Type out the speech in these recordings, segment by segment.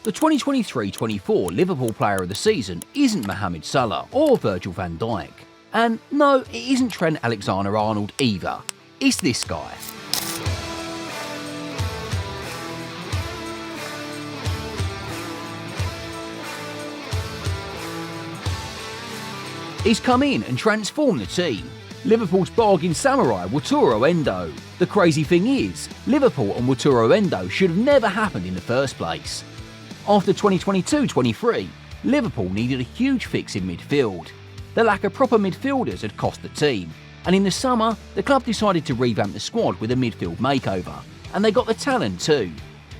The 2023-24 Liverpool Player of the Season isn't Mohamed Salah or Virgil van Dijk. And no, it isn't Trent Alexander-Arnold either. It's this guy. He's come in and transformed the team. Liverpool's bargain samurai, Wataru Endo. The crazy thing is, Liverpool and Wataru Endo should have never happened in the first place. After 2022-23, Liverpool needed a huge fix in midfield. The lack of proper midfielders had cost the team, and in the summer, the club decided to revamp the squad with a midfield makeover, and they got the talent too.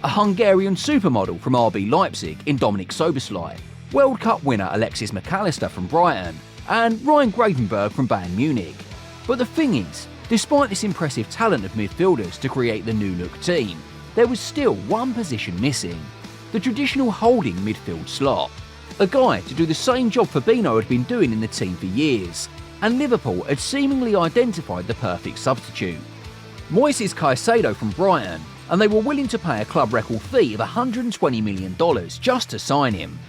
A Hungarian supermodel from RB Leipzig in Dominik Szoboszlai, World Cup winner Alexis Mac Allister from Brighton, and Ryan Gravenberch from Bayern Munich. But the thing is, despite this impressive talent of midfielders to create the new look team, there was still one position missing: the traditional holding midfield slot. A guy to do the same job Fabinho had been doing in the team for years, and Liverpool had seemingly identified the perfect substitute. Moises Caicedo from Brighton, and they were willing to pay a club record fee of $120 million just to sign him.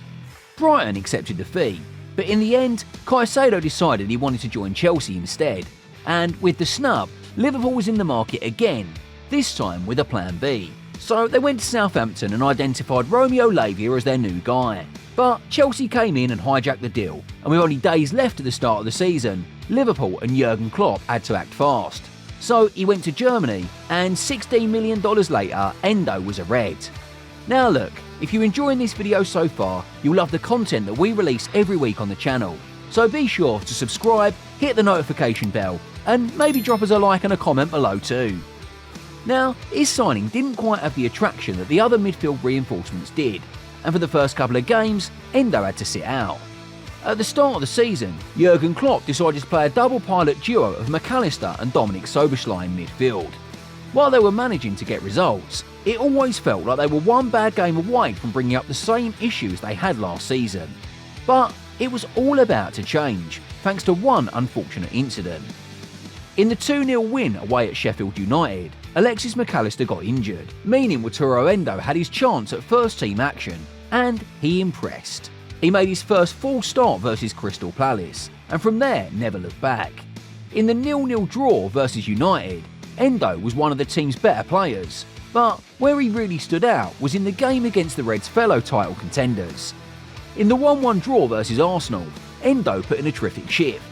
Brighton accepted the fee, but in the end, Caicedo decided he wanted to join Chelsea instead, and with the snub, Liverpool was in the market again, this time with a plan B. So they went to Southampton and identified Romeo Lavia as their new guy. But Chelsea came in and hijacked the deal, and with only days left at the start of the season, Liverpool and Jurgen Klopp had to act fast. So he went to Germany, and $16 million later, Endo was a red. Now look, if you're enjoying this video so far, you'll love the content that we release every week on the channel. So be sure to subscribe, hit the notification bell, and maybe drop us a like and a comment below too. Now, his signing didn't quite have the attraction that the other midfield reinforcements did, and for the first couple of games, Endo had to sit out. At the start of the season, Jurgen Klopp decided to play a double pilot duo of Mac Allister and Dominik Szoboszlai in midfield. While they were managing to get results, it always felt like they were one bad game away from bringing up the same issues they had last season. But it was all about to change, thanks to one unfortunate incident. In the 2-0 win away at Sheffield United, Alexis Mac Allister got injured, meaning Wataru Endo had his chance at first-team action, and he impressed. He made his first full start versus Crystal Palace, and from there never looked back. In the 0-0 draw versus United, Endo was one of the team's better players, but where he really stood out was in the game against the Reds' fellow title contenders. In the 1-1 draw versus Arsenal, Endo put in a terrific shift.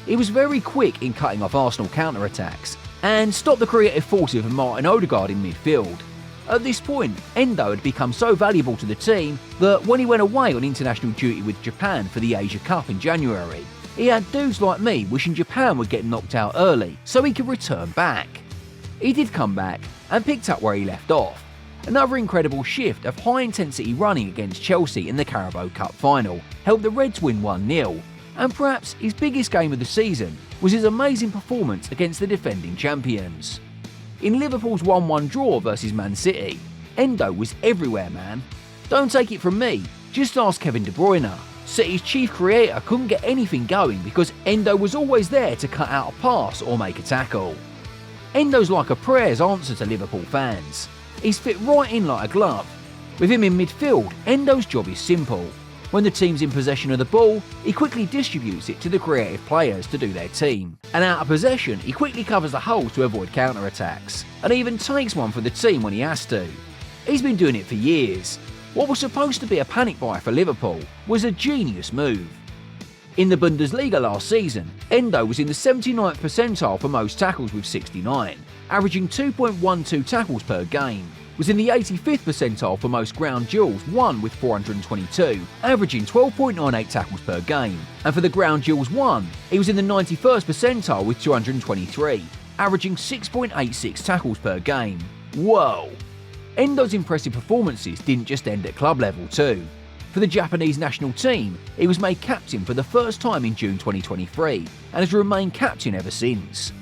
He was very quick in cutting off Arsenal counter-attacks and stopped the creative forces of Martin Odegaard in midfield. At this point, Endo had become so valuable to the team that when he went away on international duty with Japan for the Asia Cup in January, he had dudes like me wishing Japan would get knocked out early so he could return back. He did come back and picked up where he left off. Another incredible shift of high-intensity running against Chelsea in the Carabao Cup final helped the Reds win 1-0, and perhaps his biggest game of the season was his amazing performance against the defending champions. In Liverpool's 1-1 draw versus Man City, Endo was everywhere, man. Don't take it from me, just ask Kevin De Bruyne. City's chief creator couldn't get anything going because Endo was always there to cut out a pass or make a tackle. Endo's like a prayer's answer to Liverpool fans. He's fit right in like a glove. With him in midfield, Endo's job is simple. When the team's in possession of the ball, he quickly distributes it to the creative players to do their team. And out of possession, he quickly covers the holes to avoid counter-attacks, and even takes one for the team when he has to. He's been doing it for years. What was supposed to be a panic buy for Liverpool was a genius move. In the Bundesliga last season, Endo was in the 79th percentile for most tackles with 69, averaging 2.12 tackles per game. Was in the 85th percentile for most ground duels won with 422, averaging 12.98 tackles per game. And for the ground duels won, he was in the 91st percentile with 223, averaging 6.86 tackles per game. Whoa! Endo's impressive performances didn't just end at club level too. For the Japanese national team, he was made captain for the first time in June 2023 and has remained captain ever since.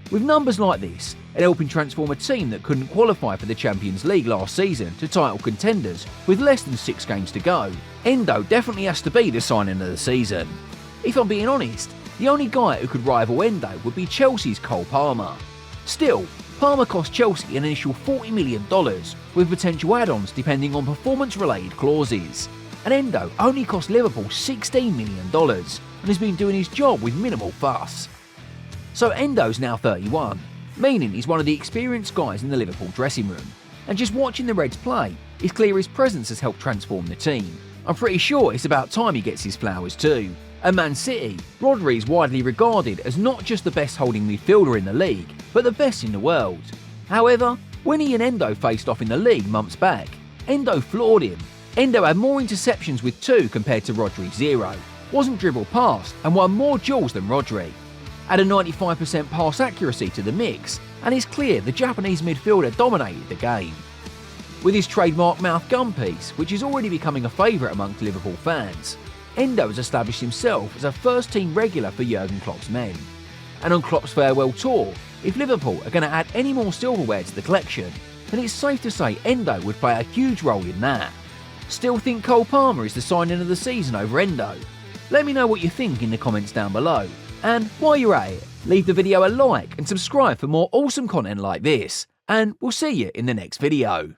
With numbers like this, and helping transform a team that couldn't qualify for the Champions League last season to title contenders with less than 6 games to go, Endo definitely has to be the signing of the season. If I'm being honest, the only guy who could rival Endo would be Chelsea's Cole Palmer. Still, Palmer cost Chelsea an initial $40 million, with potential add-ons depending on performance-related clauses. And Endo only cost Liverpool $16 million and has been doing his job with minimal fuss. So Endo's now 31, meaning he's one of the experienced guys in the Liverpool dressing room. And just watching the Reds play, it's clear his presence has helped transform the team. I'm pretty sure it's about time he gets his flowers too. At Man City, Rodri is widely regarded as not just the best holding midfielder in the league, but the best in the world. However, when he and Endo faced off in the league months back, Endo floored him. Endo had more interceptions with 2 compared to Rodri's 0, wasn't dribbled past and won more duels than Rodri. Add a 95% pass accuracy to the mix, and it's clear the Japanese midfielder dominated the game. With his trademark mouth gun piece, which is already becoming a favourite amongst Liverpool fans, Endo has established himself as a first-team regular for Jurgen Klopp's men. And on Klopp's farewell tour, if Liverpool are going to add any more silverware to the collection, then it's safe to say Endo would play a huge role in that. Still think Cole Palmer is the signing of the season over Endo? Let me know what you think in the comments down below. And while you're at it, leave the video a like and subscribe for more awesome content like this. And we'll see you in the next video.